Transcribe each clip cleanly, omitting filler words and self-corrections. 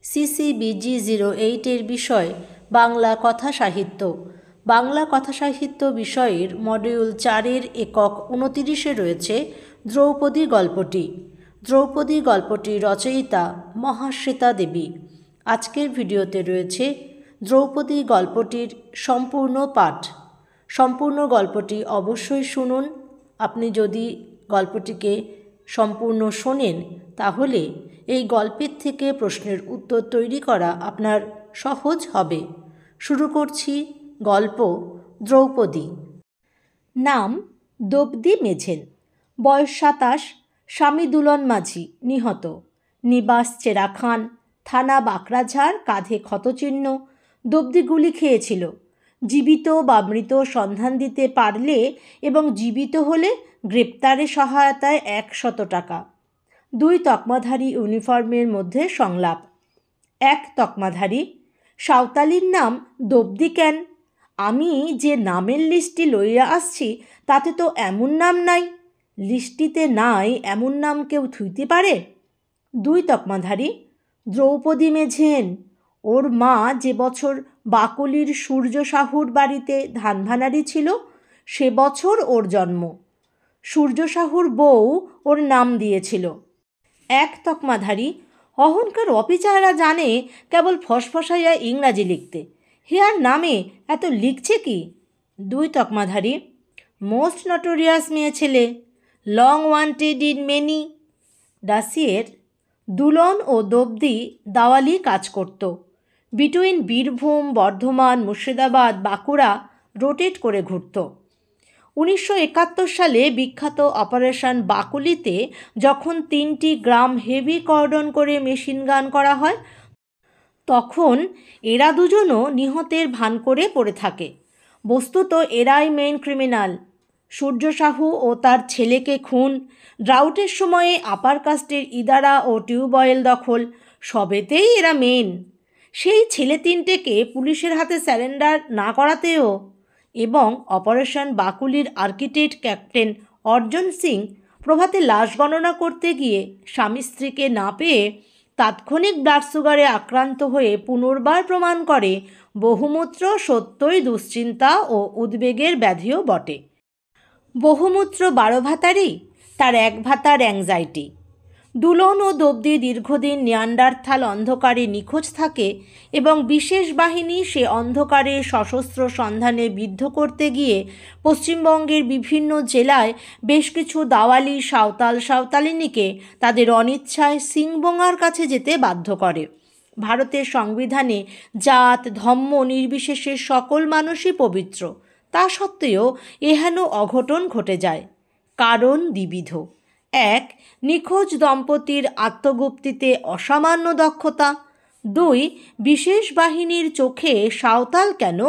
CCBG08 বিষয় বাংলা কথা সাহিত্য। বাংলা কথা সাহিত্য বিষয়ের মডিউল 4 একক 29 রয়েছে দ্রৌপদী গল্পটি। দ্রৌপদী গল্পটির রচয়িতা মহাশ্বেতা দেবী। আজকের ভিডিওতে রয়েছে দ্রৌপদী গল্পটির সম্পূর্ণ পাঠ। সম্পূর্ণ গল্পটি অবশ্যই শুনুন। আপনি যদি গল্পটিকে সম্পূর্ণ শোনেন তাহলে এই গল্পের থেকে প্রশ্নের উত্তর তৈরি করা আপনার সহজ হবে। শুরু করছি গল্প দ্রৌপদী। নাম দ্রৌপদী মেঝেল, বয়স 27, স্বামী দুলন মাঝি, নিহত, নিবাস চেরা খান, থানা বাঁকড়াঝাড়, কাঁধে ক্ষতচিহ্ন। দ্রৌপদী গুলি খেয়েছিল। জীবিত বা মৃত সন্ধান দিতে পারলে এবং জীবিত হলে গ্রেপ্তারে সহায়তায় 100 টাকা। 2 তকমাধারী ইউনিফর্মের মধ্যে সংলাপ। 1 তকমাধারী: সাঁওতালির নাম দ্রৌপদী কেন? আমি যে নামের লিস্টটি লইয়া আসছি তাতে তো এমন নাম নাই। লিস্টটিতে নাই এমন নাম কেউ থুইতে পারে? 2 তকমাধারী: দ্রৌপদী মেঝেল, ওর মা যে বছর বাকলির সূর্য সাহুর বাড়িতে ধানভানারি ছিল সে বছর ওর জন্ম। সূর্য সাহুর বউ ওর নাম দিয়েছিল। 1 তকমাধারী: অহংকার অফিসাররা জানে কেবল ফসফসাইয়া ইংরাজি লিখতে, হেয়ার নামে এত লিখছে কি? 2 তকমাধারী: মোস্ট নটোরিয়াস মেয়ে ছেলে, লং ওয়ান্টেড ইন মেনি। দাসিয়ের: দুলন ও দ্রৌপদী দাওয়ালি কাজ করত। বিটুইন বীরভূম, বর্ধমান, মুর্শিদাবাদ, বাঁকুড়া রোটেট করে ঘুরত। 1971 সালে বিখ্যাত অপারেশন বাকলিতে যখন 3টি গ্রাম হেভি কর্ডন করে মেশিন গান করা হয় তখন এরা দুজনও নিহতের ভান করে পড়ে থাকে। বস্তুত এরাই মেইন ক্রিমিনাল। সূর্য সাহু ও তার ছেলেকে খুন, ড্রাউটের সময়ে আপার কাস্টের ইদারা ও টিউবওয়েল দখল, সবেতেই এরা মেন। সেই ছেলে 3টেকে পুলিশের হাতে স্যারেন্ডার না করাতেও এবং অপারেশন বাকুলির আর্কিটেক্ট ক্যাপ্টেন অর্জন সিং প্রভাতে লাশ গণনা করতে গিয়ে স্বামী স্ত্রীকে না পেয়ে তাৎক্ষণিক ব্লাড সুগারে আক্রান্ত হয়ে পুনর্বার প্রমাণ করে বহুমূত্র সত্যই দুশ্চিন্তা ও উদ্বেগের ব্যাধিও বটে। বহুমূত্র 12 ভাতারই, তার 1 ভাতার অ্যাংজাইটি। দুলন ও দ্রৌপদী দীর্ঘদিন নিয়ান্ডারথাল অন্ধকারে নিখোঁজ থাকে এবং বিশেষ বাহিনী সে অন্ধকারে সশস্ত্র সন্ধানে বিদ্ধ করতে গিয়ে পশ্চিমবঙ্গের বিভিন্ন জেলায় বেশ কিছু দাওয়ালি সাঁওতালিনীকে তাদের অনিচ্ছায় সিংবোঙার কাছে যেতে বাধ্য করে। ভারতের সংবিধানে জাত ধর্ম নির্বিশেষে সকল মানুষই পবিত্র, তা সত্ত্বেও এহেন অঘটন ঘটে যায়। কারণ দ্বিবিধ। 1. নিখোঁজ দম্পতির আত্মগুপ্তিতে অসামান্য দক্ষতা। 2. বিশেষ বাহিনীর চোখে সাঁওতাল কেন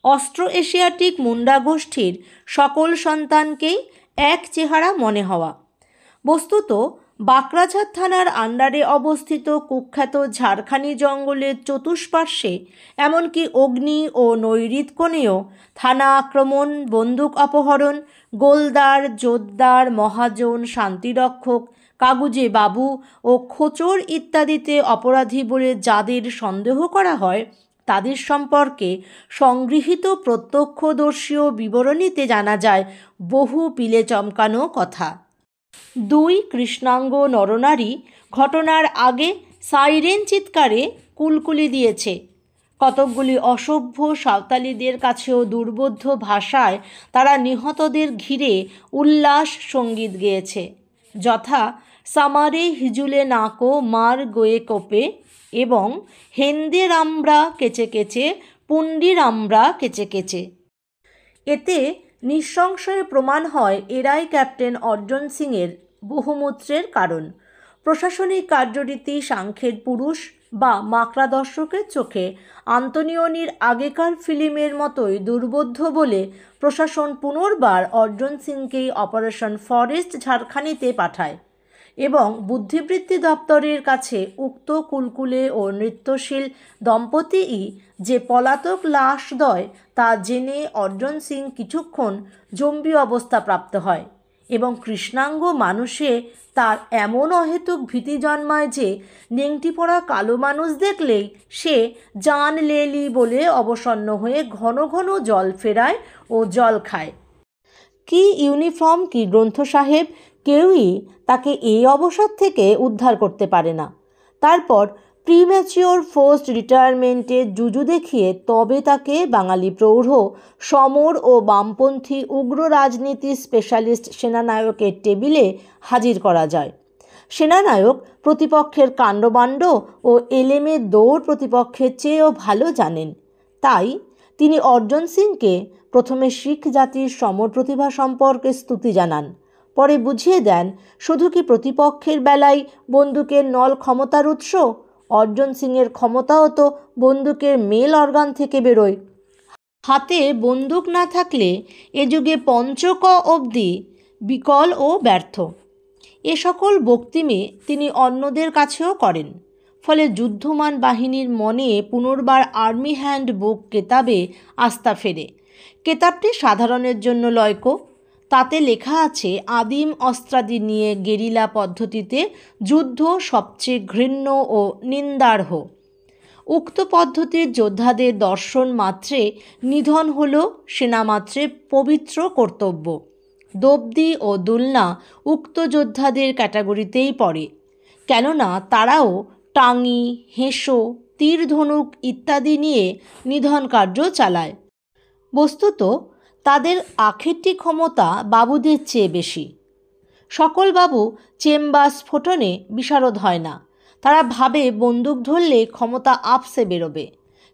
অস্ট্রো এশিয়াটিক মুন্ডা গোষ্ঠীর সকল সন্তানকেই এক চেহারা মনে হওয়া। বস্তুত বাঁকড়াঝাড় থানার আন্ডারে অবস্থিত কুখ্যাত ঝাড়খানি জঙ্গলের চতুষ্পার্শ্বে এমনকি অগ্নি ও নৈঋত কোণেও থানা আক্রমণ, বন্দুক অপহরণ, গোলদার, জোতদার, মহাজন, শান্তিরক্ষক, কাগুজে বাবু ও খোচর ইত্যাদিতে অপরাধী বলে যাদের সন্দেহ করা হয় তাদের সম্পর্কে সংগৃহীত প্রত্যক্ষদর্শীয় বিবরণীতে জানা যায় বহু পিলে চমকানো কথা। 2 কৃষ্ণাঙ্গ নরনারী ঘটনার আগে সাইরেন চিৎকারে কুলকুলি দিয়েছে। কতকগুলি অসভ্য সাঁওতালিদের কাছেও দুর্বোধ্য ভাষায় তারা নিহতদের ঘিরে উল্লাস সঙ্গীত গেয়েছে, যথা সামারে হিজুলে নাকো মার গোয়ে কোপে এবং হেন্দে রামরা কেচে কেচে পুন্ডি রামরা কেচে কেচে। এতে নিঃসংশয়ে প্রমাণ হয় এরাই ক্যাপ্টেন অর্জন সিংয়ের বহুমূত্রের কারণ। প্রশাসনিক কার্যরীতি সাংখ্যের পুরুষ বা মাকড়া দর্শকের চোখে আন্তনিওনির আগেকার ফিল্মের মতোই দুর্বোধ্য বলে প্রশাসন পুনর্বার অর্জন সিংকেই অপারেশন ফরেস্ট ঝাড়খানিতে পাঠায় এবং বুদ্ধিবৃত্তি দপ্তরের কাছে উক্ত কুলকুলে ও নৃত্যশীল দম্পতিই যে পলাতক লাশদ্বয় তা জেনে অর্জন সিং কিছুক্ষণ জম্বি অবস্থা প্রাপ্ত হয় এবং কৃষ্ণাঙ্গ মানুষে তার এমন অহেতুক ভীতি জন্মায় যে নেংটি পড়া কালো মানুষ দেখলেই সে জান লেলি বলে অবসন্ন হয়ে ঘন ঘন জল ফেরায় ও জল খায়। কি ইউনিফর্ম, কি গ্রন্থ সাহেব, কেউই তাকে এই অবসাদ থেকে উদ্ধার করতে পারে না। তারপর প্রিম্যাচিওর ফোর্সড রিটায়ারমেন্টের জুজু দেখিয়ে তবে তাকে বাঙালি প্রৌঢ় সমর ও বামপন্থী উগ্র রাজনীতি স্পেশালিস্ট সেনানায়কের টেবিলে হাজির করা যায়। সেনানায়ক প্রতিপক্ষের কাণ্ডবাণ্ড ও এলেমে দৌড় প্রতিপক্ষের চেয়েও ভালো জানেন। তাই তিনি অর্জন সিংকে প্রথমে শিখ জাতির সমর প্রতিভা সম্পর্কে স্তুতি জানান, পরে বুঝিয়ে দেন শুধু কি প্রতিপক্ষের বেলায় বন্দুকের নল ক্ষমতার উৎস, অর্জন সিংয়ের ক্ষমতাও তো বন্দুকের মেল অর্গান থেকে বেরোয়। হাতে বন্দুক না থাকলে এ যুগে পঞ্চক অবধি বিকল ও ব্যর্থ। এ সকল বক্তিমে তিনি অন্যদের কাছেও করেন। ফলে যুদ্ধমান বাহিনীর মনে পুনর্বার আর্মি হ্যান্ডবুক কেতাবে আস্থা ফেরে। কেতাবটি সাধারণের জন্য লয়ক। তাতে লেখা আছে আদিম অস্ত্রাদি নিয়ে গেরিলা পদ্ধতিতে যুদ্ধ সবচেয়ে ঘৃণ্য ও নিন্দার্হ। উক্ত পদ্ধতির যোদ্ধাদের দর্শন মাত্রে নিধন হল সেনামাত্রে পবিত্র কর্তব্য। দোবদি ও দুলনা উক্ত যোদ্ধাদের ক্যাটাগরিতেই পড়ে, কেননা তারাও টাঙি, হেঁসো, তীর ধনুক ইত্যাদি নিয়ে নিধন কার্য চালায়। বস্তুত তাদের আখেরটি ক্ষমতা বাবুদের চেয়ে বেশি। সকল বাবু চেম্বার স্ফোটনে বিশারদ হয় না। তারা ভাবে বন্দুক ধরলে ক্ষমতা আপসে বেরোবে।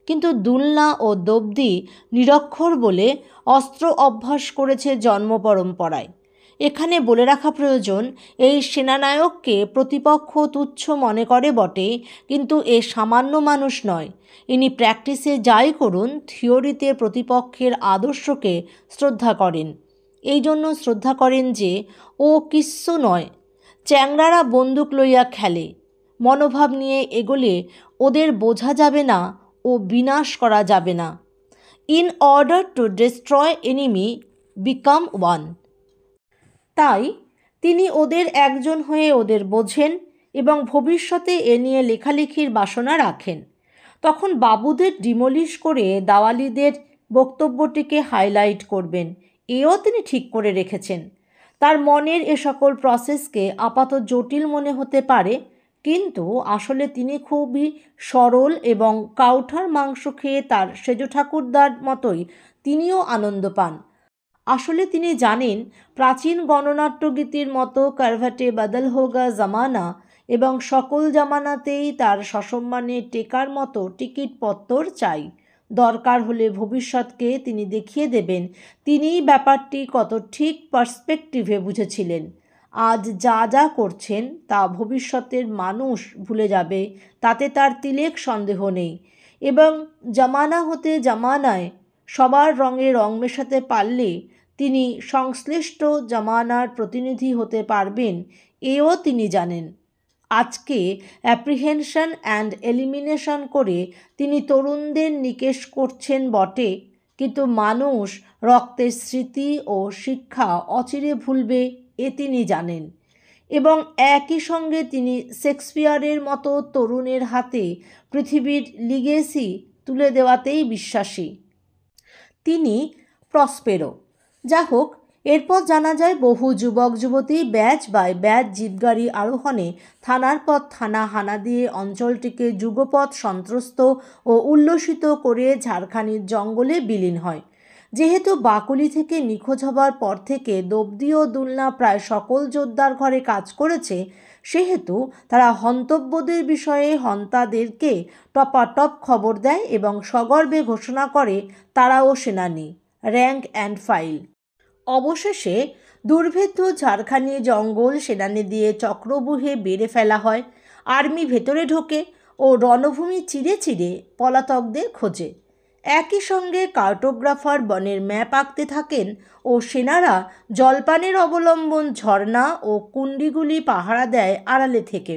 কিন্তু দুলনা ও দোবদি নিরক্ষর বলে অস্ত্র অভ্যাস করেছে জন্ম পরম্পরায়। এখানে বলে রাখা প্রয়োজন, এই সেনানায়ককে প্রতিপক্ষ তুচ্ছ মনে করে বটে, কিন্তু এ সামান্য মানুষ নয়। ইনি প্র্যাকটিসে যাই করুন, থিওরিতে প্রতিপক্ষের আদর্শকে শ্রদ্ধা করেন। এই জন্য শ্রদ্ধা করেন যে ও কিচ্ছু নয়, চ্যাংড়ারা বন্দুক লইয়া খেলে, মনোভাব নিয়ে এগোলে ওদের বোঝা যাবে না ও বিনাশ করা যাবে না। In order to destroy enemy become one. তাই তিনি ওদের একজন হয়ে ওদের বোঝেন এবং ভবিষ্যতে এ নিয়ে লেখালেখির বাসনা রাখেন। তখন বাবুদের ডিমলিশ করে দাওয়ালিদের বক্তব্যটিকে হাইলাইট করবেন, এও তিনি ঠিক করে রেখেছেন। তার মনের এ সকল প্রসেসকে আপাত জটিল মনে হতে পারে, কিন্তু আসলে তিনি খুবই সরল এবং কাউঠার মাংস খেয়ে তার সেজ ঠাকুরদার মতোই তিনিও আনন্দ পান। আসলে তিনি জানেন প্রাচীন গণনাট্যগীতির মতো কারভাটে বদল হোগা জামানা এবং সকল জামানাতেই তার সসম্মানে টেকার মতো টিকিট পত্তর চাই। দরকার হলে ভবিষ্যৎকে তিনি দেখিয়ে দেবেন তিনিই ব্যাপারটি কত ঠিক পার্সপেক্টিভে বুঝেছিলেন। আজ যা যা করছেন তা ভবিষ্যতের মানুষ ভুলে যাবে, তাতে তার তিলেক সন্দেহ নেই। এবং জামানা হতে জামানায় সবার রঙে রং মেশাতে পারলে তিনি সংশ্লিষ্ট জামানার প্রতিনিধি হতে পারবেন, এও তিনি জানেন। আজকে অ্যাপ্রিহেনশন অ্যান্ড এলিমিনেশন করে তিনি তরুণদের নিকেশ করছেন বটে, কিন্তু মানুষ রক্তের স্মৃতি ও শিক্ষা অচিরে ভুলবে, এ তিনি জানেন। এবং একই সঙ্গে তিনি শেক্সপিয়ারের মতো তরুণের হাতে পৃথিবীর লিগেসি তুলে দেওয়াতেই বিশ্বাসী। তিনি প্রসপেরো। যা হোক, এরপর জানা যায় বহু যুবক যুবতী ব্যাচ বাই ব্যাচ জিপগাড়ি আরোহণে থানার পর থানা হানা দিয়ে অঞ্চলটিকে যুগপৎ সন্ত্রস্ত ও উল্লসিত করে ঝাড়খানির জঙ্গলে বিলীন হয়। যেহেতু বাকুলি থেকে নিখোঁজ হবার পর থেকে দোবদি ও দুলনা প্রায় সকল যোদ্ধার ঘরে কাজ করেছে, সেহেতু তারা হন্তব্যদের বিষয়ে হন্তাদেরকে টপাটপ খবর দেয় এবং সগর্বে ঘোষণা করে তারাও সেনানি, র্যাঙ্ক অ্যান্ড ফাইল। অবশেষে দুর্ভেদ্য ঝাড়খানি জঙ্গল সেনানি দিয়ে চক্রবুহে বেড়ে ফেলা হয়। আর্মি ভেতরে ঢোকে ও রণভূমি চিরে চিরে পলাতকদের খোঁজে। একই সঙ্গে কার্টোগ্রাফার বনের ম্যাপ আঁকতে থাকেন ও সেনারা জলপানের অবলম্বন ঝর্ণা ও কুণ্ডিগুলি পাহারা দেয় আড়ালে থেকে।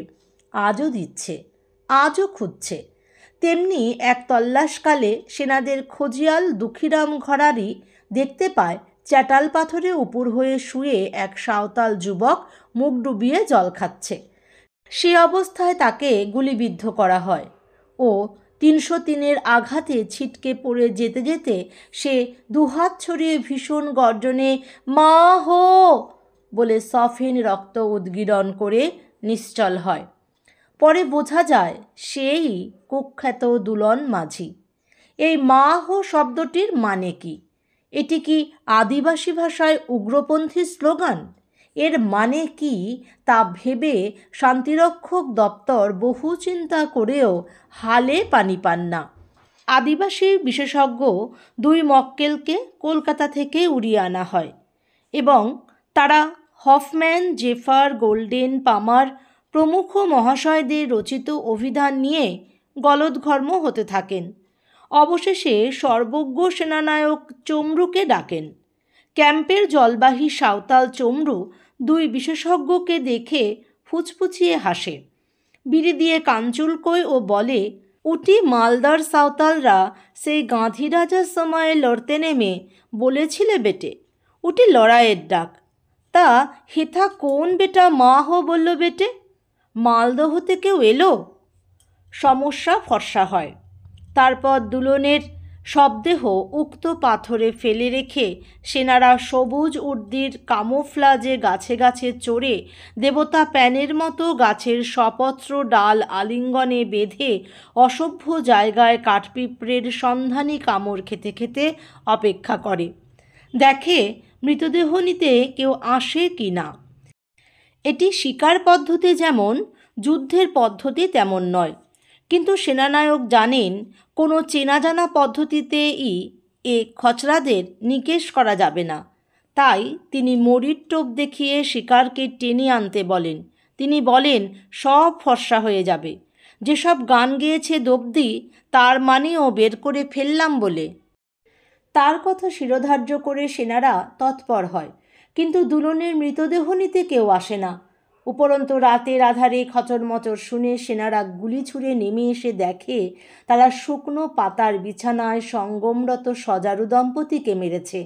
আজও দিচ্ছে, আজও খুঁজছে। তেমনি এক তল্লাশকালে সেনাদের খোঁজিয়াল দুঃখীরাম ঘরারি দেখতে পায় চ্যাটাল পাথরে উপুর হয়ে শুয়ে এক সাঁওতাল যুবক মুখ ডুবিয়ে জল খাচ্ছে। সে অবস্থায় তাকে গুলিবিদ্ধ করা হয় ও ৩০৩-এর আঘাতে ছিটকে পড়ে যেতে যেতে সে দুহাত ছড়িয়ে ভীষণ গর্জনে মা হো বলে সফিন রক্ত উদ্গীরণ করে নিশ্চল হয়। পরে বোঝা যায় সেই কুখ্যাত দুলন মাঝি। এই মা হো শব্দটির মানে কি? এটি কি আদিবাসী ভাষায় উগ্রপন্থী স্লোগান? এর মানে কি তা ভেবে শান্তিরক্ষক দপ্তর বহু চিন্তা করেও হালে পানি পান না। আদিবাসী বিশেষজ্ঞ 2 মক্কেলকে কলকাতা থেকে উড়িয়ে আনা হয় এবং তারা হফম্যান, জেফার, গোল্ডেন, পামার প্রমুখ মহাশয়দের রচিত অভিধান নিয়ে গলদঘর্ম হতে থাকেন। অবশেষে সর্বজ্ঞ সেনানায়ক চমরুকে ডাকেন। ক্যাম্পের জলবাহী সাঁওতাল চমরু 2 বিশেষজ্ঞকে দেখে ফুচফুচিয়ে হাসে, বিড়ি দিয়ে কান চুলকোয় ও বলে, উটি মালদার সাঁওতালরা সেই গাঁধী রাজার সময়ে লড়তে নেমে বলেছিলে বেটে, উটি লড়াইয়ের ডাক। তা হেথা কোন বেটা মা হো বলল বেটে? মালদহ হতে কেউ এলো? সমস্যা ফর্সা হয়। তারপর দুলনের শবদেহ উক্ত পাথরে ফেলে রেখে সেনারা সবুজ উর্দির কামোফ্লাজে গাছে গাছে চড়ে দেবতা প্যানের মতো গাছের সপত্র ডাল আলিঙ্গনে বেঁধে অসভ্য জায়গায় কাঠপিঁপড়ের সন্ধানী কামড় খেতে খেতে অপেক্ষা করে, দেখে মৃতদেহ নিতে কেউ আসে কি না। এটি শিকার পদ্ধতি যেমন, যুদ্ধের পদ্ধতি তেমন নয়। কিন্তু সেনানায়ক জানেন কোনো চেনা জানা পদ্ধতিতেই এ খচরাদের নিকেশ করা যাবে না। তাই তিনি মরির টোপ দেখিয়ে শিকারকে টেনে আনতে বলেন। তিনি বলেন সব ফর্সা হয়ে যাবে। যেসব গান গেয়েছে দব্দি তার মানেও বের করে ফেললাম বলে। তার কথা শিরোধার্য করে সেনারা তৎপর হয়, কিন্তু দুলনের মৃতদেহ নিতে কেউ আসে না। উপরন্তু রাতের আধারে খচরমচর শুনে সেনারা গুলি ছুঁড়ে নেমে এসে দেখে তারা শুকনো পাতার বিছানায় সঙ্গমরত সজারু দম্পতিকে মেরেছে।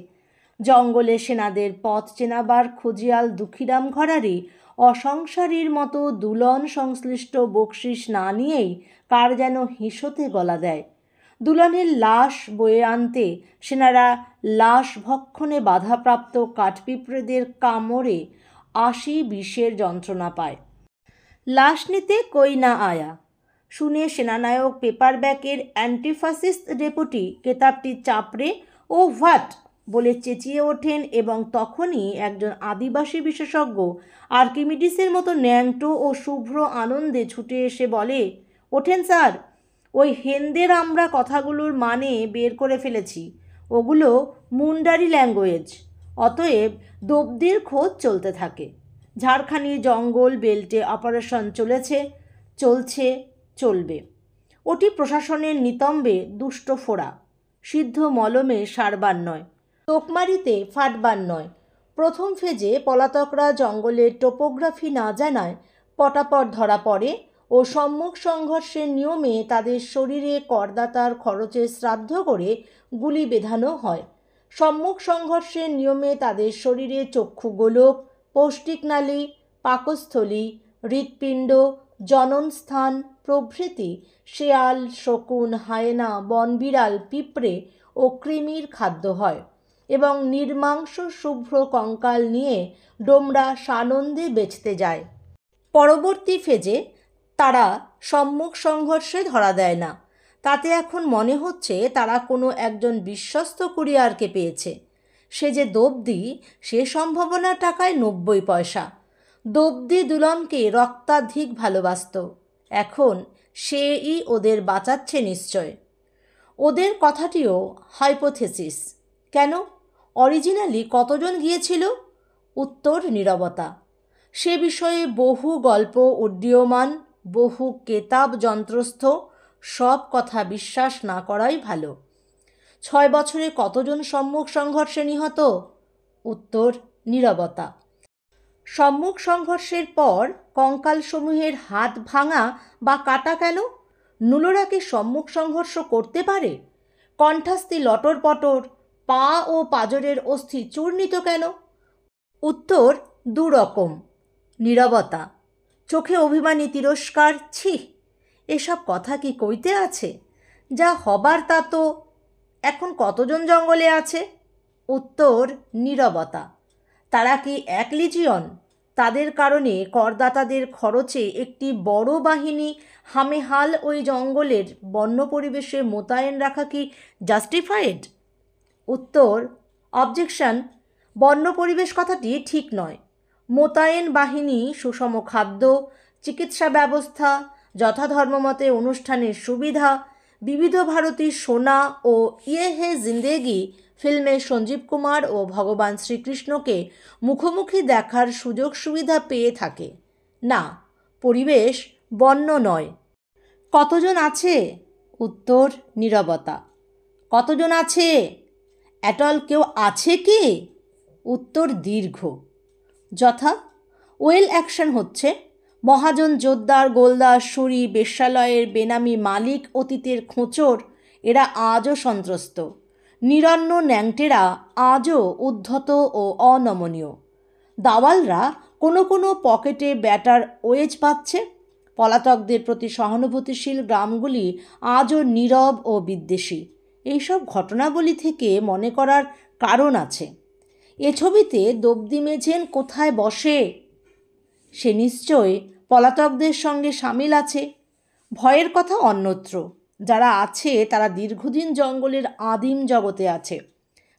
জঙ্গলে সেনাদের পথ চেনাবার খোঁজিয়াল দুঃখীরাম ঘরারি অসংসারীর মতো দুলন সংশ্লিষ্ট বকশিস না নিয়েই কার যেন হিঁসোতে গলা দেয়। দুলনের লাশ বয়ে আনতে সেনারা লাশ ভক্ষণে বাধাপ্রাপ্ত কাঠপিঁপড়েদের কামড়ে 80-20-এর যন্ত্রণা পায়। লাশ নিতে কই না আয়া শুনে সেনানায়ক পেপারব্যাকের অ্যান্টিফাসিস্ট ডেপুটি কেতাবটি চাপড়ে ও হোয়াট বলে চেঁচিয়ে ওঠেন এবং তখনই একজন আদিবাসী বিশেষজ্ঞ আর্কিমিডিসের মতো ন্যাংটো ও শুভ্র আনন্দে ছুটে এসে বলে, ওঠেন স্যার, ওই হেনদের আমরা কথাগুলোর মানে বের করে ফেলেছি। ওগুলো মুন্ডারি ল্যাঙ্গুয়েজ। অতএব দব্দির খোঁজ চলতে থাকে। ঝাড়খানি জঙ্গল বেল্টে অপারেশন চলছে, চলবে। ওটি প্রশাসনের নিতম্বে দুষ্ট ফোড়া, সিদ্ধ মলমে সারবার নয়, তোকমারিতে ফাটবার নয়। প্রথম ফেজে পলাতকরা জঙ্গলের টোপোগ্রাফি না জানায় পটাপট ধরা পড়ে ও সম্মুখ সংঘর্ষের নিয়মে তাদের শরীরে করদাতার খরচে শ্রাদ্ধ করে গুলি বেঁধানো হয়। সম্মুখ সংঘর্ষের নিয়মে তাদের শরীরে চক্ষুগোলক, পৌষ্টিকনালী, পাকস্থলী, হৃৎপিণ্ড, জননস্থান প্রভৃতি শেয়াল, শকুন, হায়েনা, বনবিড়াল, পিঁপড়ে ও কৃমির খাদ্য হয় এবং নির্মাংস শুভ্র কঙ্কাল নিয়ে ডোমরা সানন্দে বেচতে যায়। পরবর্তী ফেজে তারা সম্মুখ সংঘর্ষে ধরা দেয় না। তাতে এখন মনে হচ্ছে তারা কোনো একজন বিশ্বস্ত কুরিয়ারকে পেয়েছে। সে যে দব্দি, সে সম্ভাবনা টাকায় 90 পয়সা। দব্দি দুলনকে রক্তাধিক ভালোবাসত। এখন সেই ওদের বাঁচাচ্ছে নিশ্চয়। ওদের কথাটিও হাইপোথেসিস। কেন? অরিজিনালি কতজন গিয়েছিল? উত্তর নীরবতা। সে বিষয়ে বহু গল্প উড্ডীয়মান, বহু কেতাব যন্ত্রস্থ। সব কথা বিশ্বাস না করাই ভালো। 6 বছরে কতজন সম্মুখ সংঘর্ষে নিহত? উত্তর নীরবতা। সম্মুখ সংঘর্ষের পর কঙ্কালসমূহের হাত ভাঙা বা কাটা কেন? নুলোরা কি সম্মুখ সংঘর্ষ করতে পারে? কণ্ঠাস্তি লটর পটর, পা ও পাঁজরের অস্থি চূর্ণিত কেন? উত্তর দুরকম। নীরবতা, চোখে অভিমানী তিরস্কার, ছি এসব কথা কি কইতে আছে? যা হবার তা তো। এখন কতজন জঙ্গলে আছে? উত্তর নীরবতা। তারা কি এক লিজিয়ন? তাদের কারণে করদাতাদের খরচে একটি বড় বাহিনী হামেহাল ওই জঙ্গলের বন্য পরিবেশে মোতায়েন রাখা কি জাস্টিফাইড? উত্তর অবজেকশন। বন্য পরিবেশ কথাটি ঠিক নয়। মোতায়েন বাহিনী, সুষম খাদ্য, চিকিৎসা ব্যবস্থা, যথাধর্মমতে অনুষ্ঠানের সুবিধা, বিবিধ ভারতী সোনা ও ইয়ে হে জিন্দেগি ফিল্মে সঞ্জীব কুমার ও ভগবান শ্রীকৃষ্ণকে মুখোমুখি দেখার সুযোগ সুবিধা পেয়ে থাকে। না, পরিবেশ বন্য নয়। কতজন আছে? উত্তর নীরবতা। কতজন আছে? অ্যাটল কেউ আছে কি? উত্তর দীর্ঘ। যথা ওয়েল অ্যাকশন হচ্ছে মহাজন জোদ্দার, গোলদার, সুরি, বেশ্যালয়ের বেনামি মালিক, অতীতের খোঁচর, এরা আজও সন্ত্রস্ত। নিরন্ন ন্যাংটেরা আজও উদ্ধত ও অনমনীয়। দাওয়ালরা কোনো কোনো পকেটে ব্যাটার ওয়েজ পাচ্ছে। পলাতকদের প্রতি সহানুভূতিশীল গ্রামগুলি আজও নীরব ও বিদ্বেষী। এইসব ঘটনাবলী থেকে মনে করার কারণ আছে। এ ছবিতে দব্দি মেঝেন কোথায় বসে? সে নিশ্চয় পলাতকদের সঙ্গে সামিল আছে। ভয়ের কথা অন্যত্র। যারা আছে তারা দীর্ঘদিন জঙ্গলের আদিম জগতে আছে,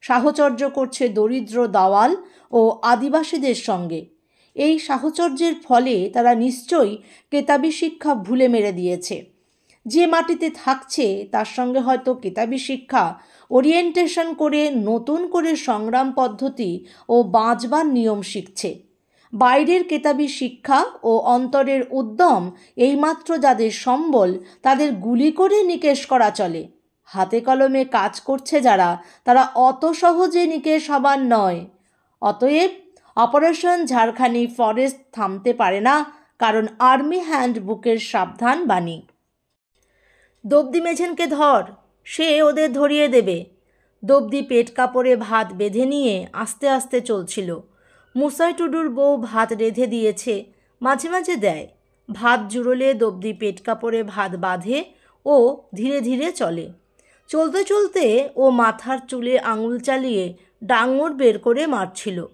সাহচর্য করছে দরিদ্র দাওয়াল ও আদিবাসীদের সঙ্গে। এই সাহচর্যের ফলে তারা নিশ্চয়ই কেতাবি শিক্ষা ভুলে মেরে দিয়েছে। যে মাটিতে থাকছে তার সঙ্গে হয়তো কেতাবি শিক্ষা ওরিয়েন্টেশন করে নতুন করে সংগ্রাম পদ্ধতি ও বাঁচবার নিয়ম শিখছে। বাইরের কেতাবি শিক্ষা ও অন্তরের উদ্যম এইমাত্র যাদের সম্বল, তাদের গুলি করে নিকেশ করা চলে। হাতে কলমে কাজ করছে যারা, তারা অত সহজে নিকেশ হবার নয়। অতএব অপারেশন ঝাড়খানি ফরেস্ট থামতে পারে না, কারণ আর্মি হ্যান্ডবুকের সাবধান বাণী। দব্দি মেঝেনকে ধর, সে ওদের ধরিয়ে দেবে। দব্দি পেট কাপড়ে ভাত বেঁধে নিয়ে আস্তে আস্তে চলছিল। মুসাই টুডুর বউ ভাত রেঁধে দিয়েছে, মাঝে মাঝে দেয়। ভাত জুড়োলে দব্দি পেট কাপড়ে ভাত বাঁধে ও ধীরে ধীরে চলে। চলতে চলতে ও মাথার চুলে আঙুল চালিয়ে ডাঙর বের করে মারছিল।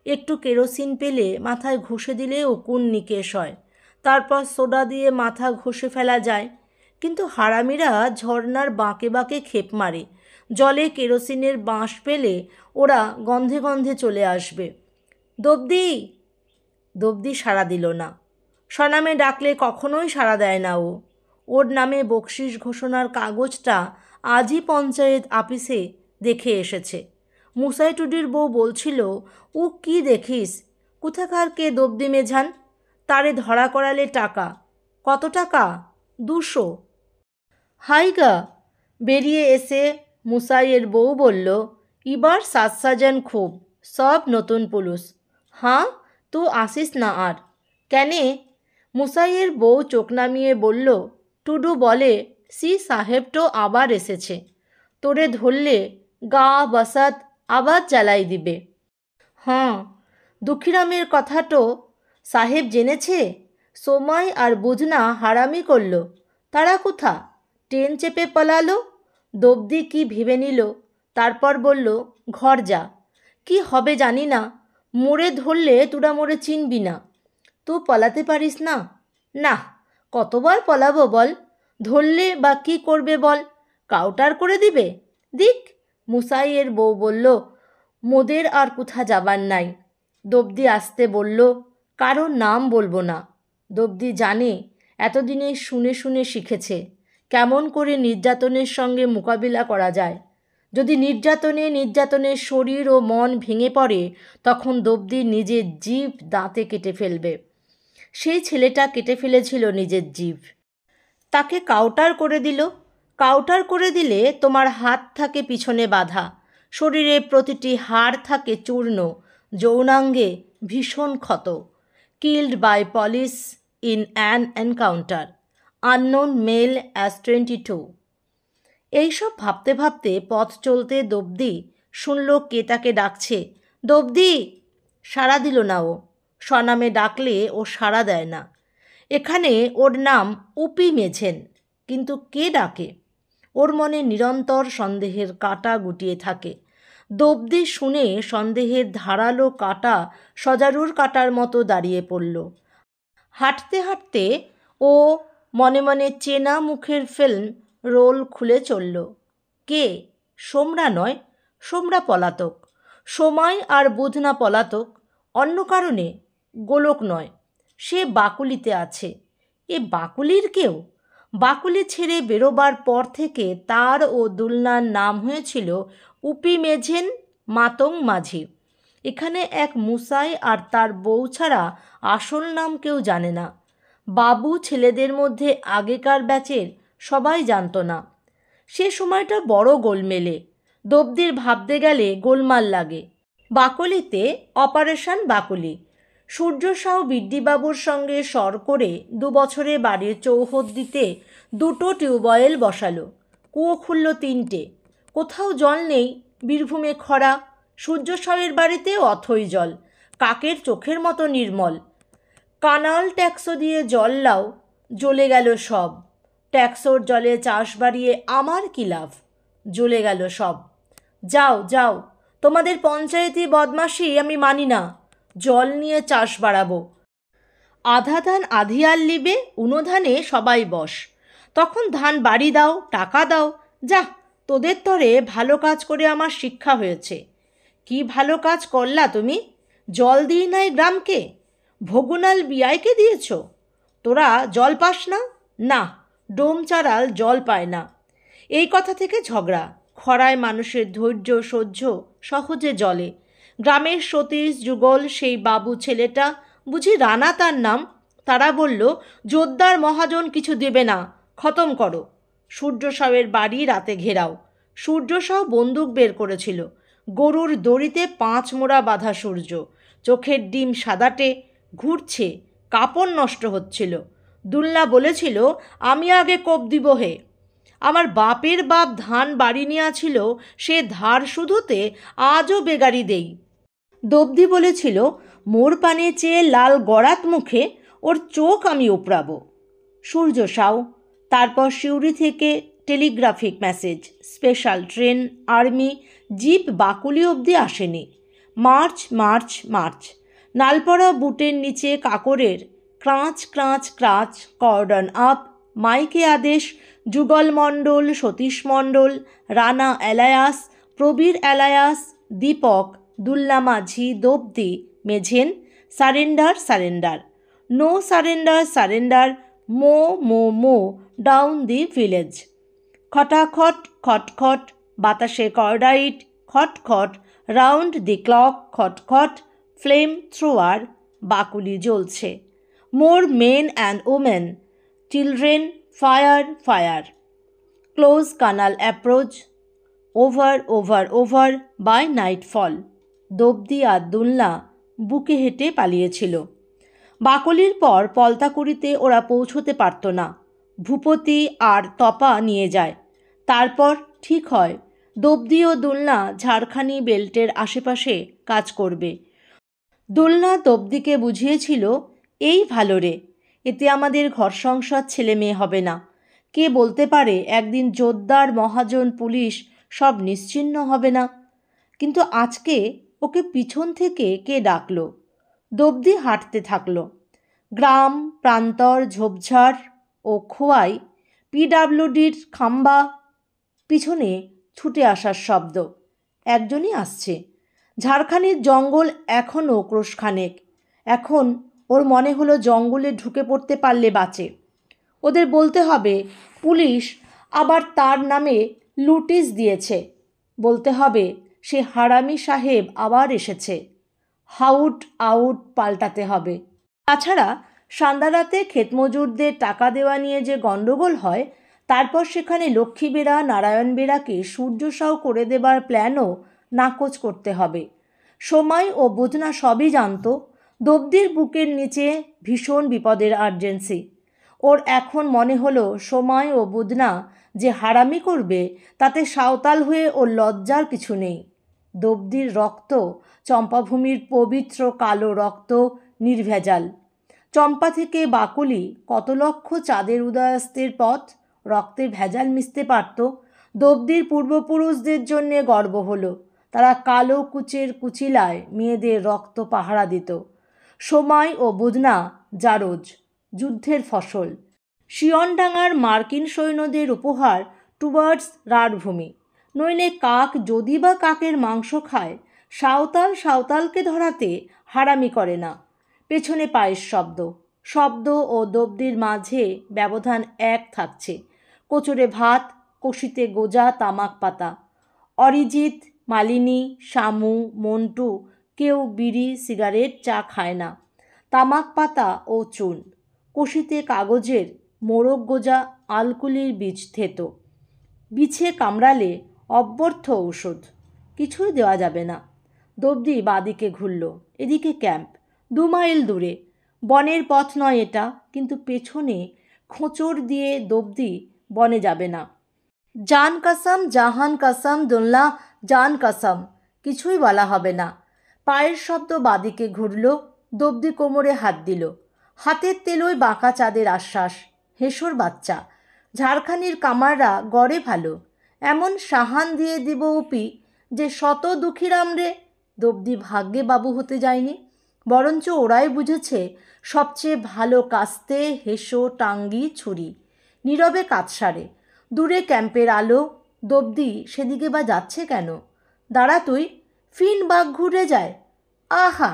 একটু কেরোসিন পেলে মাথায় ঘষে দিলে উকুন নিকেশ হয়। তারপর সোডা দিয়ে মাথা ঘষে ফেলা যায়। কিন্তু হারামিরা ঝর্নার বাঁকে বাঁকে ক্ষেপ মারে। জলে কেরোসিনের বাঁশ পেলে ওরা গন্ধে গন্ধে চলে আসবে। দব্দি! দব্দি সাড়া দিল না। স্বনামে ডাকলে কখনোই সাড়া দেয় না ও। ওর নামে বকশিস ঘোষণার কাগজটা আজই পঞ্চায়েত আপিসে দেখে এসেছে। মুসাই টুডির বউ বলছিল, ও কি দেখিস, কোথাকার কে দব্দি মেঝান, তারে ধরা করালে টাকা। কত টাকা? 200। হাইগা! বেরিয়ে এসে মুসাইয়ের বউ বলল, এবার সাজসাজান খুব, সব নতুন পুলুস। হাঁ, তু আসিস না আর। কেনে? মুসাইয়ের বউ চোখ নামিয়ে বলল, টুডু বলে সি সাহেবটো আবার এসেছে, তোরে ধরলে গা বসাত আবার জ্বালাই দিবে। হ্যাঁ, দুঃখীরামের কথাটো সাহেব জেনেছে। সময় আর বুঝনা হারামি করল। তারা কোথা? ট্রেন চেপে পালালো। দব্দি কি ভেবে নিল, তারপর বলল, ঘর যা। কি হবে জানি না, মোড়ে ধরলে তোরা মোড়ে চিনবি না। তুই পলাতে পারিস না? না, কতবার পলাবো বল? ধরলে বা কী করবে বল? কাউটার করে দিবে? দিক। মুসাইয়ের বউ বলল, মোদের আর কোথা যাবার নাই। দব্দি আসতে বলল, কারো নাম বলবো না। দব্দি জানে, এতদিনে শুনে শুনে শিখেছে কেমন করে নির্যাতনের সঙ্গে মোকাবিলা করা যায়। যদি নির্যাতনের শরীর ও মন ভেঙে পড়ে, তখন দব্দি নিজের জিভ দাঁতে কেটে ফেলবে। সেই ছেলেটা কেটে ফেলেছিল নিজের জিভ। তাকে কাউটার করে দিল। কাউটার করে দিলে তোমার হাত থাকে পিছনে বাঁধা, শরীরে প্রতিটি হাড় থাকে চূর্ণ, যৌনাঙ্গে ভীষণ ক্ষত। Killed by police in an encounter, unknown male age 22। এইসব ভাবতে ভাবতে পথ চলতে দব্দি শুনল কে তাকে ডাকছে। দবদি! সাড়া দিল না ও। স্বনামে ডাকলে ও সাড়া দেয় না। এখানে ওর নাম উপি মেঝেন, কিন্তু কে ডাকে? ওর মনে নিরন্তর সন্দেহের কাঁটা গুটিয়ে থাকে। দবদি শুনে সন্দেহের ধারালো কাঁটা সজারুর কাঁটার মতো দাঁড়িয়ে পড়ল। হাঁটতে হাঁটতে ও মনে মনে চেনা মুখের ফিল্ম রোল খুলে চলল। কে? সোমরা নয়, সোমরা পলাতক। সময় আর বুধনা পলাতক। অন্য কারণে? গোলক নয়, সে বাকুলিতে আছে। এ বাকুলির কেউ? বাকুলি ছেড়ে বেরোবার পর থেকে তার ও দুলনার নাম হয়েছিল উপি মেঝেন মাতং মাঝি। এখানে এক মুসাই আর তার বউ ছাড়া আসল নাম কেউ জানে না। বাবু ছেলেদের মধ্যে আগেকার ব্যাচের সবাই জানত না। সে সময়টা বড় গোলমেলে। দবদির ভাবতে গেলে গোলমাল লাগে। বাকলিতে অপারেশন বাকলি। সূর্য সাউ বিড্ডিবাবুর সঙ্গে সর করে 2 বছরে বাড়ির চৌহদ্দিতে 2টো টিউবওয়েল বসালো। কুয়ো খুলল 3টে। কোথাও জল নেই। বীরভূমে খরা। সূর্য সাউয়ের বাড়িতে অথই জল, কাকের চোখের মতো নির্মল। কানাল ট্যাক্সো দিয়ে জল লাও, জ্বলে গেল সব। ট্যাক্সোর জলে চাষ বাড়িয়ে আমার কী লাভ? জ্বলে গেল সব। যাও যাও, তোমাদের পঞ্চায়েতি বদমাশি আমি মানি না। জল নিয়ে চাষ বাড়াবো। আধা ধান আধিয়াল লিবে, উনোধানে সবাই বস। তখন ধান বাড়ি দাও, টাকা দাও। যা, তোদের তরে ভালো কাজ করে আমার শিক্ষা হয়েছে। কি ভালো কাজ করলা তুমি? জল দিই নাই গ্রামকে? ভোগুনাল বিয়াইকে দিয়েছ? তোরা জল পাস না? না, ডোমচারাল জল পায় না। এই কথা থেকে ঝগড়া। খরায় মানুষের ধৈর্য সহ্য সহজে জলে। গ্রামের সতীশ যুগল সেই বাবু ছেলেটা, বুঝি রানা তার নাম, তারা বলল জোরদার মহাজন কিছু দেবে না, খতম করো। সূর্য সাউয়ের বাড়ি রাতে ঘেরাও। সূর্য সাউ বন্দুক বের করেছিল। গরুর দড়িতে 5 মোড়া বাঁধা সূর্য, চোখের ডিম সাদাটে, ঘুরছে, কাপড় নষ্ট হচ্ছিল। দুলনা বলেছিল, আমি আগে কোপ দিব হে। আমার বাপের বাপ ধান বাড়ি নিয়েছিল, সে ধার শুধুতে আজও বেগারি দেই। দবদি বলেছিল, মোর পানে চেয়ে লাল গড়াত মুখে ওর চোখ আমি উপড়াবো। সূর্য সাউ। তারপর সিউড়ি থেকে telegraphic message, special train, army, jeep Bakuli অবধি আসেনি। March March March. নালপড়া বুটের নিচে কাকরের ক্রাঁচ ক্রাঁচ ক্রাঁচ, কর্ডন আপ। মাইকে আদেশ, যুগল মণ্ডল, সতীশ মণ্ডল, Rana এলায়াস, Prabir এলায়াস, Dipak, Dulla Majhi, Dobdi, Mejhen, surrender surrender. No surrender surrender, mow mow mow, down the village. খটাখট খটখট, বাতাসে কর্ডাইট, খটখট, রাউন্ড দি ক্লক, খটখট, ফ্লেম থ্রোয়ার, বাকুলি জ্বলছে। More men and women, children, fire fire. Close canal approach, over over over by nightfall. Dobdi আর দুলনা বুকে হেঁটে পালিয়েছিল। বাকলির পর পলতাকুড়িতে ওরা পৌঁছতে পারত না। ভূপতি আর তপা নিয়ে যায়। তারপর ঠিক হয় দবদি ও দুলনা ঝাড়খানি বেল্টের আশেপাশে কাজ করবে। দুলনা দবদিকে বুঝিয়েছিল, এই ভালো রে, এতে আমাদের ঘর সংসার ছেলে মেয়ে হবে না। কে বলতে পারে একদিন জোরদার মহাজন পুলিশ সব নিশ্চিহ্ন হবে না। কিন্তু আজকে ওকে পিছন থেকে কে ডাকলো। দবদি হাঁটতে থাকলো। গ্রাম, প্রান্তর, ঝোপঝাড় ও খোয়াই, পিডাব্লিউডির খাম্বা, পিছনে ছুটে আসার শব্দ। একজনই আসছে। ঝাড়খানির জঙ্গল এখনও ক্রোশখানেক। এখন ওর মনে হলো জঙ্গলে ঢুকে পড়তে পারলে বাঁচে। ওদের বলতে হবে পুলিশ আবার তার নামে লুটিস দিয়েছে। বলতে হবে সে হারামি সাহেব আবার এসেছে। হাউট আউট পাল্টাতে হবে। তাছাড়া সান্দারাতে ক্ষেতমজুরদের টাকা দেওয়া নিয়ে যে গণ্ডগোল হয়, তারপর সেখানে লক্ষ্মী বেরা, নারায়ণ বেরাকে সূর্য সাউ করে দেবার প্ল্যানও নাকচ করতে হবে। সময় ও বুধনা সবই জানত। দবদির বুকের নিচে ভীষণ বিপদের আর্জেন্সি। ওর এখন মনে হলো সময় ও বুধনা যে হারামি করবে, তাতে সাঁওতাল হয়ে ওর লজ্জার কিছু নেই। দব্দির রক্ত চম্পাভূমির পবিত্র কালো রক্ত, নির্ভেজাল। চম্পা থেকে বাকলি কত লক্ষ চাঁদের উদয়াস্তের পথ, রক্তে ভেজাল মিশতে পারত। দব্দির পূর্বপুরুষদের জন্যে গর্ব হলো, তারা কালো কুচের কুচিলায় মেয়েদের রক্ত পাহারা দিত। সময় ও বুধনা জারজ, যুদ্ধের ফসল। শিয়নডাঙ্গার মার্কিন সৈন্যদের উপহার টুয়ার্ডস রাঢ়ভূমি। নইলে কাক যদি বা কাকের মাংস খায়, সাঁওতাল সাঁওতালকে ধরাতে হারামি করে না। পেছনে পায়ের শব্দ, শব্দ ও দব্দির মাঝে ব্যবধান এক থাকছে। কোচরে ভাত, কষিতে গোজা তামাক পাতা। অরিজিৎ, মালিনী, শামু, মন্টু কেউ বিড়ি সিগারেট চা খায় না। তামাক পাতা ও চুন, কষিতে কাগজের মোরগ গোজা, আলকুলির বীজ থেতো। বিছে কামড়ালে অব্যর্থ ঔষধ, কিছুই দেওয়া যাবে না। দব্দি বাদিকে ঘুরল, এদিকে ক্যাম্প 2 মাইল দূরে। বনের পথ নয় এটা, কিন্তু পেছনে খোঁচর দিয়ে দব্দি বনে যাবে না। জান কাসাম, জাহান কাসাম, দোলনা জান কাসাম, কিছুই বলা হবে না। পায়ের শব্দ, বাদিকে ঘুরল। দব্দি কোমরে হাত দিল। হাতের তেলোয় বাঁকা চাঁদের আশ্বাস। হেসোর বাচ্চা, ঝাড়খানির কামাররা গড়ে ভালো, এমন সাহান দিয়ে দিব উপি যে শত দুঃখীরাম রে। দব্দি ভাগ্যে বাবু হতে যায়নি, বরঞ্চ ওরাই বুঝেছে সবচেয়ে ভালো কাস্তে, হেসো, টাঙ্গি, ছুরি। নীরবে কাজ সারে। দূরে ক্যাম্পের আলো। দব্দি সেদিকে বা যাচ্ছে কেন? দাঁড়া তুই, ফিন বাঘ ঘুরে যায়। আহা,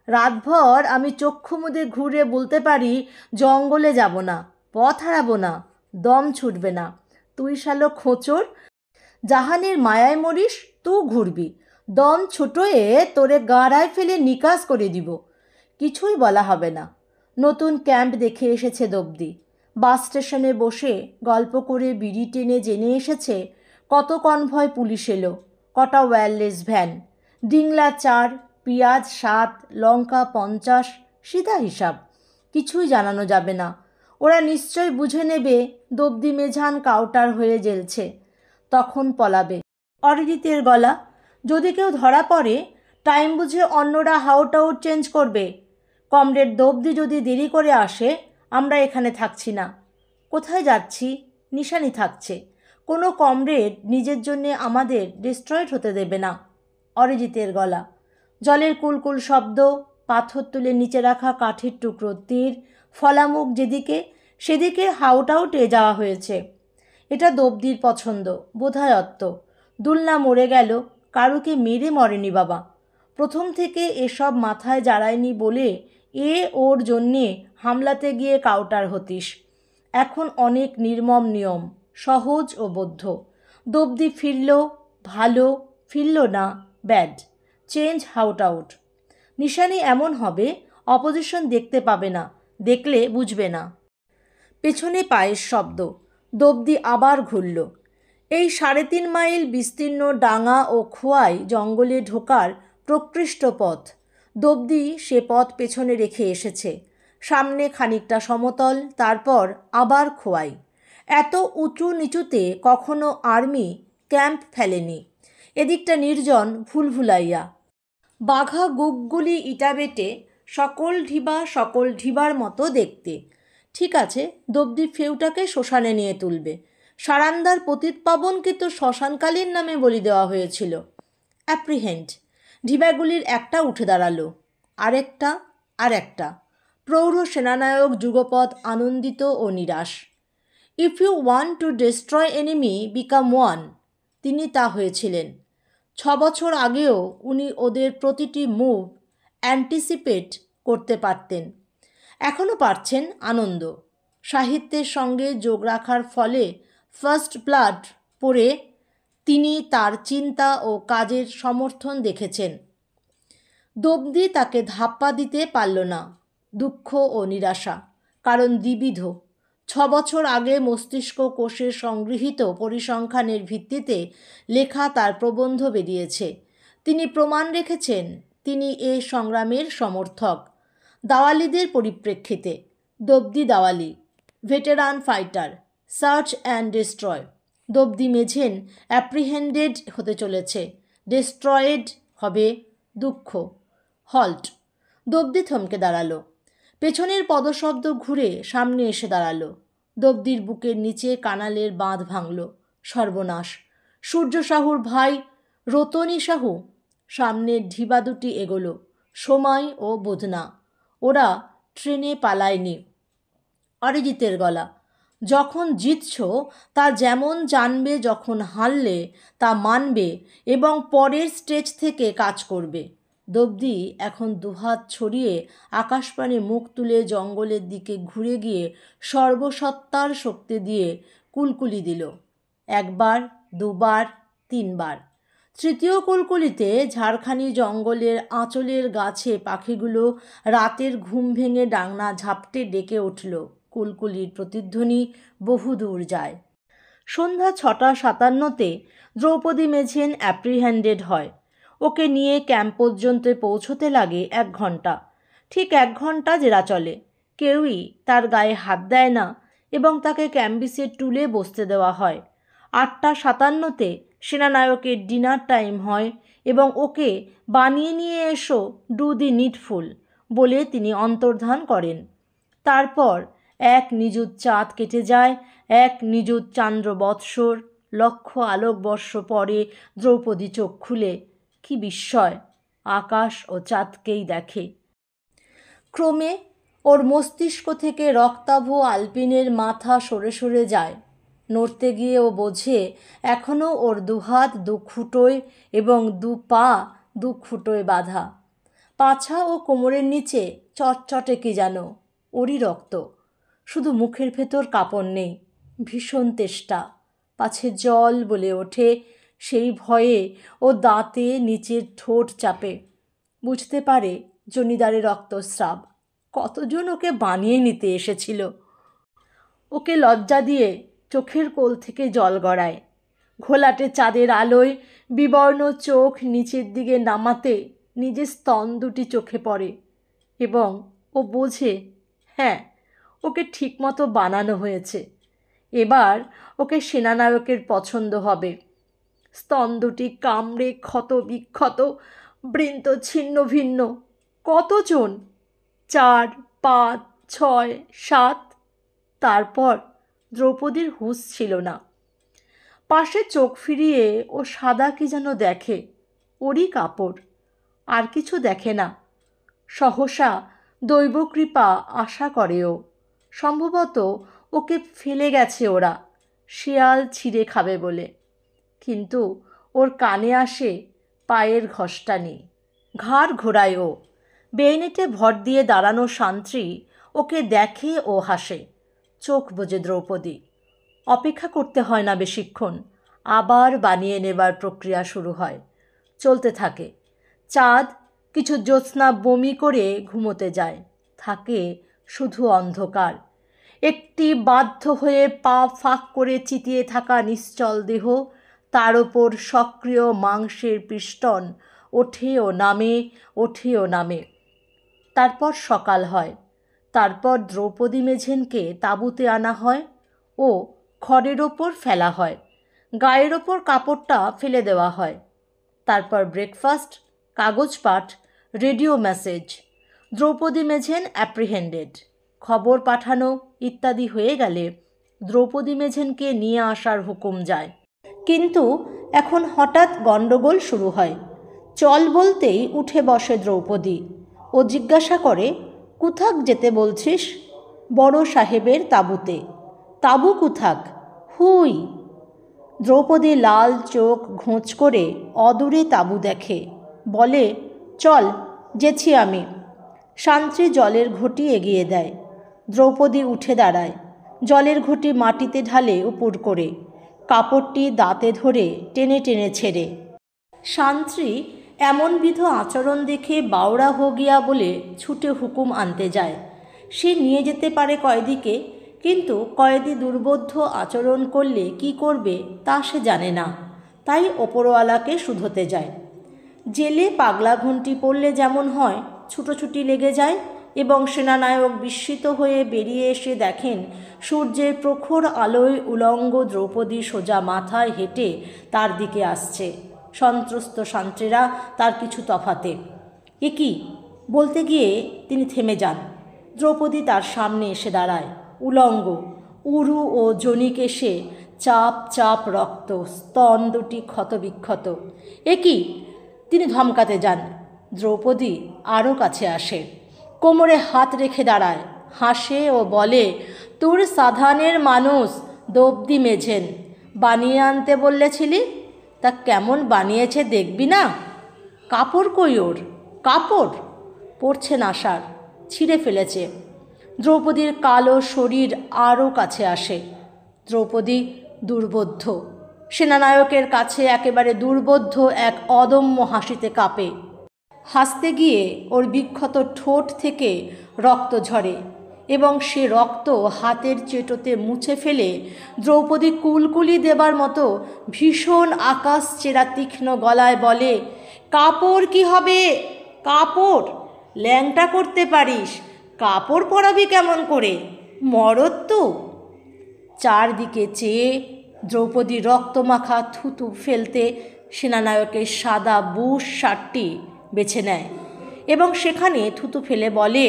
রাতভর আমি চক্ষু মুদে ঘুরে বলতে পারি জঙ্গলে যাব না, পথ হারাবো না, দম ছুটবে না। তুই শালো খোঁচর, জাহানের মায়ায় মরিস, তুই ঘুরবি, দম ছুটোয়ে তোরে গাড়ায় ফেলে নিকাশ করে দিব। কিছুই বলা হবে না। নতুন ক্যাম্প দেখে এসেছে দব্দি। বাস স্টেশনে বসে গল্প করে বিড়ি টেনে জেনে এসেছে কত কনভয় পুলিশ এলো, কটা ওয়্যারলেস ভ্যান। ডিংলা 4, পেঁয়াজ 7, লঙ্কা 50, সিধা হিসাব। কিছুই জানানো যাবে না। ওরা নিশ্চয় বুঝে নেবে দব্দি মেঝান কাউটার হয়ে জ্বলছে, তখন পলাবে। অরিজিতের গলা, যদি কেউ ধরা পড়ে টাইম বুঝে অন্যরা হাউটাউট চেঞ্জ করবে। কমরেড দব্দি যদি দেরি করে আসে, আমরা এখানে থাকছি না। কোথায় যাচ্ছি? নিশানি থাকছে। কোনো কমরেড নিজের জন্যে আমাদের ডিস্ট্রয়েড হতে দেবে না। অরিজিতের গলা, জলের কুলকুল শব্দ, পাথর তুলে নিচে রাখা কাঠের টুকরো তীর, ফলামুখ যেদিকে সেদিকে হাউটাউটে যাওয়া হয়েছে। এটা দব্দির পছন্দ, বোধায়ত্ত। দুলনা মরে গেল, কারুকে মেরে মরেনি বাবা। প্রথম থেকে এসব মাথায় জাড়ায়নি বলে ওর জন্যে হামলাতে গিয়ে কাউটার হতিস। এখন অনেক নির্মম নিয়ম, সহজ ও বদ্ধ। দব্দি ফিরল, ভালো; ফিরল না, ব্যাড। চেঞ্জ হাউটাউট। নিশানি এমন হবে অপোজিশন দেখতে পাবে না, দেখলে বুঝবে না। পেছনে পায়ের শব্দ। দব্দি আবার ঘুরল। এই 3.5 মাইল বিস্তীর্ণ ডাঙা ও খোয়াই জঙ্গলে ঢোকার প্রকৃষ্ট পথ। দব্দি সে পথ পেছনে রেখে এসেছে। সামনে খানিকটা সমতল, তারপর আবার খোয়াই। এত উঁচু নিচুতে কখনো আর্মি ক্যাম্প ফেলেনি। এদিকটা নির্জন, ভুলভুলাইয়া। বাঘা গুগগুলি ইটাবেটে, সকল ঢিবার মতো দেখতে। ঠিক আছে, দব্দি ফেউটাকে শ্মশানে নিয়ে তুলবে। সারান্দার পতিত পাবনকে তো শ্মশানকালীর নামে বলি দেওয়া হয়েছিল। অ্যাপ্রিহেন্ড। ঢিবাগুলির একটা উঠে দাঁড়ালো, আরেকটা, আর একটা। প্রৌঢ় সেনানায়ক যুগপৎ আনন্দিত ও নিরাশ। If you want to destroy enemy, become one. তিনি তা হয়েছিলেন। 6 বছর আগেও উনি ওদের প্রতিটি মুভ অ্যান্টিসিপেট করতে পারতেন। এখনও পারছেন। আনন্দ। সাহিত্যের সঙ্গে যোগ রাখার ফলে ফার্স্ট ব্লাড পড়ে তিনি তার চিন্তা ও কাজের সমর্থন দেখেছেন। দব্দি তাকে ধাপ্পা দিতে পারল না। দুঃখ ও নিরাশা, কারণ দ্বিবিধ। 6 বছর আগে মস্তিষ্ক কোষের সংগৃহীত পরিসংখ্যানের ভিত্তিতে লেখা তার প্রবন্ধ বেরিয়েছে। তিনি প্রমাণ রেখেছেন তিনি এ সংগ্রামের সমর্থক। দাওয়ালিদের পরিপ্রেক্ষিতে। Dobdi Dawali, veteran fighter, search and destroy. Dobdi Mejhen apprehended হতে চলেছে। ডেস্ট্রয়েড হবে দুঃখ। হল্ট। দব্দি থমকে দাঁড়ালো। পেছনের পদশব্দ ঘুরে সামনে এসে দাঁড়ালো। দব্দির বুকের নিচে কানালের বাঁধ ভাঙল। সর্বনাশ! সূর্য সাহুর ভাই রতনী সাহু। সামনের ঢিবা দুটি এগোলো, সময় ও বোধনা। ওরা ট্রেনে পালায়নি। অরিজিতের গলা, যখন জিতছ তা যেমন জানবে, যখন হারলে তা মানবে এবং পরের স্টেজ থেকে কাজ করবে। দব্দি এখন দুহাত ছড়িয়ে আকাশপানে মুখ তুলে জঙ্গলের দিকে ঘুরে গিয়ে সর্বসত্তার শক্তি দিয়ে কুলকুলি দিল। একবার, দুবার, তিনবার। তৃতীয় কুলকুলিতে ঝাড়খানি জঙ্গলের আঁচলের গাছে পাখিগুলো রাতের ঘুম ভেঙে ডাংনা ঝাপটে ডেকে উঠল। কুলকুলির প্রতিধ্বনি বহুদূর যায়। সন্ধ্যা 6:57 দ্রৌপদী মেঝেন অ্যাপ্রিহেন্ডেড হয়। ওকে নিয়ে ক্যাম্প পর্যন্ত পৌঁছতে লাগে 1 ঘন্টা। ঠিক 1 ঘন্টা জেরা চলে। কেউই তার গায়ে হাত দেয় না এবং তাকে ক্যাম্বিসের টুলে বসতে দেওয়া হয়। 8:57 সেনানায়কের ডিনার টাইম হয় এবং ওকে বানিয়ে নিয়ে এসো ডু দি নিডফুল বলে তিনি অন্তর্ধান করেন। তারপর এক নিযুত চাঁদ কেটে যায়, এক নিযুত চান্দ্র বৎসর, লক্ষ আলোকবর্ষ পরে দ্রৌপদী চোখ খুলে। কি বিস্ময়! আকাশ ও চাঁদকেই দেখে। ক্রমে ওর মস্তিষ্ক থেকে রক্তাভ আলপিনের মাথা সরে সরে যায়। নড়তে গিয়ে ও বোঝে এখনও ওর দুহাত 2 খুঁটোয় এবং 2 পা 2 খুঁটোয় বাঁধা। পাছা ও কোমরের নিচে চটচটে কি যেন, ওরই রক্ত। শুধু মুখের ভেতর কাঁপন নেই, ভীষণ তেষ্টা। পাছে জল বলে ওঠে, সেই ভয়ে ও দাঁতে নিচের ঠোঁট চাপে। বুঝতে পারে জমিদারের রক্তস্রাব। কতজন ওকে বানিয়ে নিতে এসেছিল। ওকে লজ্জা দিয়ে চোখের কোল থেকে জল গড়ায়। ঘোলাটে চাঁদের আলোয় বিবর্ণ চোখ নিচের দিকে নামাতে নিজের স্তন দুটি চোখে পড়ে এবং ও বোঝে, হ্যাঁ, ওকে ঠিকমতো বানানো হয়েছে। এবার ওকে সেনানায়কের পছন্দ হবে। স্তন দুটি কামড়ে ক্ষত বিক্ষত, বৃন্ত ছিন্ন ভিন্ন। কতজন? 4, 5, 6, 7। তারপর দ্রৌপদীর হুঁশ ছিল না। পাশে চোখ ফিরিয়ে ও সাদা কি যেন দেখে, ওরই কাপড়। আর কিছু দেখে না। সহসা দৈবকৃপা আশা করে ও। সম্ভবত ওকে ফেলে গেছে ওরা, শেয়াল ছিঁড়ে খাবে বলে। কিন্তু ওর কানে আসে পায়ের ঘষ্টানি। ঘাড় ঘোরায় ও। বেইনেটে ভর দিয়ে দাঁড়ানো শান্ত্রী ওকে দেখে ও হাসে। চোখ বোঝে দ্রৌপদী। অপেক্ষা করতে হয় না বেশিক্ষণ। আবার বানিয়ে নেবার প্রক্রিয়া শুরু হয়। চলতে থাকে। চাঁদ কিছু জ্যোৎস্না বমি করে ঘুমোতে যায়। থাকে শুধু অন্ধকার। একটি বাধ্য হয়ে পা ফাঁক করে চিতিয়ে থাকা নিশ্চল দেহ, তার ওপর সক্রিয় মাংসের পিষ্টন, ওঠে ও নামে, ওঠে ও নামে। তারপর সকাল হয়। তারপর দ্রৌপদী মেঝেনকে তাঁবুতে আনা হয় ও খড়ের ওপর ফেলা হয়। গায়ের ওপর কাপড়টা ফেলে দেওয়া হয়। তারপর ব্রেকফাস্ট, কাগজ পাঠ, রেডিও মেসেজ। দ্রৌপদী মেঝেন অ্যাপ্রিহেন্ডেড। খবর পাঠানো ইত্যাদি হয়ে গেলে দ্রৌপদী মেঝেনকে নিয়ে আসার হুকুম যায়। কিন্তু এখন হঠাৎ গণ্ডগোল শুরু হয়। চল বলতেই উঠে বসে দ্রৌপদী। ও জিজ্ঞাসা করে, কুথাক যেতে বলছিস? বড় সাহেবের তাঁবুতে। তাঁবু কুথাক? হুই। দ্রৌপদী লাল চোখ ঘোঁচ করে অদূরে তাঁবু দেখে। বলে, চল, যেছি আমি। শান্ত্রী জলের ঘটি এগিয়ে দেয়। দ্রৌপদী উঠে দাঁড়ায়। জলের ঘটি মাটিতে ঢালে উপুড় করে। কাপড়টি দাঁতে ধরে টেনে টেনে ছেড়ে। শান্ত্রী এমনবিধ আচরণ দেখে বাউড়া হো গিয়া বলে ছুটে হুকুম আনতে যায়। সে নিয়ে যেতে পারে কয়েদিকে, কিন্তু কয়েদি দুর্বোধ্য আচরণ করলে কি করবে তা সে জানে না। তাই ওপরওয়ালাকে শুধোতে যায়। জেলে পাগলা ঘণ্টি পড়লে যেমন হয়, ছুটোছুটি লেগে যায় এবং সেনানায়ক বিস্মিত হয়ে বেরিয়ে এসে দেখেন সূর্যের প্রখর আলোয় উলঙ্গ দ্রৌপদী সোজা মাথায় হেঁটে তার দিকে আসছে। সন্ত্রস্ত সান্ত্রীরা তার কিছু তফাতে। এ কি বলতে গিয়ে তিনি থেমে যান। দ্রৌপদী তার সামনে এসে দাঁড়ায়, উলঙ্গ, উরু ও জনিকেশে চাপ চাপ রক্ত, স্তন দুটি ক্ষতবিক্ষত। এ কি? তিনি ধমকাতে যান। দ্রৌপদী আরও কাছে আসে, কোমরে হাত রেখে দাঁড়ায়, হাসে ও বলে, তোর সাধানের মানুষ দব্দি মেঝেন বানিয়ে আনতে বললেছিলি, তা কেমন বানিয়েছে দেখবি না? কাপড় কই ওর? কাপড় পরছে না সার, ছিঁড়ে ফেলেছে। দ্রৌপদীর কালো শরীর আরও কাছে আসে। দ্রৌপদী দুর্বোধ্য, সেনানায়কের কাছে একেবারে দুর্বোধ্য এক অদম্য হাসিতে কাঁপে। হাসতে গিয়ে ওর বিক্ষত ঠোঁট থেকে রক্ত ঝরে এবং সে রক্ত হাতের চেটোতে মুছে ফেলে দ্রৌপদী কুলকুলি দেবার মতো ভীষণ আকাশ চেরা তীক্ষ্ণ গলায় বলে, কাপড় কি হবে? কাপড় ল্যাংটা করতে পারিস, কাপড় পরাবি কেমন করে? মরদ তো। চারদিকে চেয়ে দ্রৌপদী রক্তমাখা থুতু ফেলতে সেনানায়কের সাদা বুশ শার্টটি বেছে নেয় এবং সেখানে থুতু ফেলে বলে,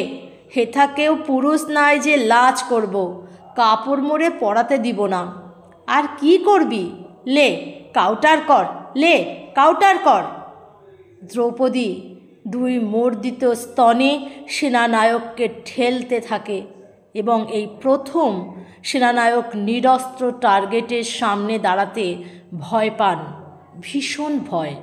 হেথা কেউ পুরুষ নাই যে লাজ করব, কাপড় মোড়ে পরাতে দিব না। আর কি করবি? লে কাউটার কর, লে কাউটার কর। দ্রৌপদী দুই মর্দিত স্তনে সেনানায়ককে ঠেলতে থাকে এবং এই প্রথম সেনানায়ক নিরস্ত্র টার্গেটের সামনে দাঁড়াতে ভয় পান, ভীষণ ভয়।